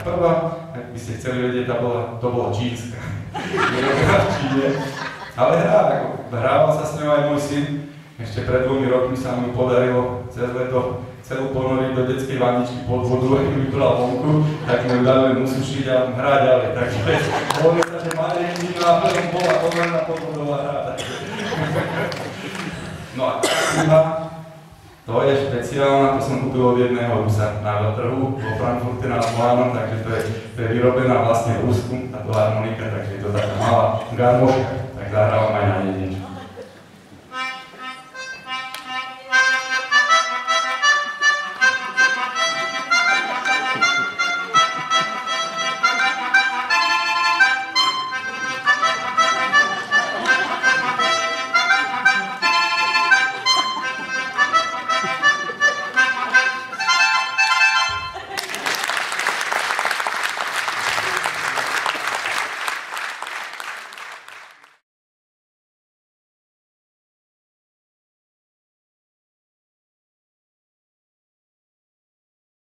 prvá, ak by ste chceli vedieť, to bola čínska. Výrobená v Číne. Ale hrával sa s ňou aj môj syn. Ešte pred 2 rokmi sa mu podarilo cez leto celú ponoriť do detskej vaničky pod vodu, ak ju vybral vonku, tak mu ju dali usušiť a hrá ďalej. Takže hovorí sa, že malé jedným náhodom bola ponorená pod vodou a hrá. No a druhá, to je špeciálna, to som kúpil od jedného Rusa na trhu vo Frankfurte nad Mohanom, takže to je vyrobená vlastne v Rusku, táto harmonika, takže je to taká malá garmoška, tak zahrávam aj na nej niečo.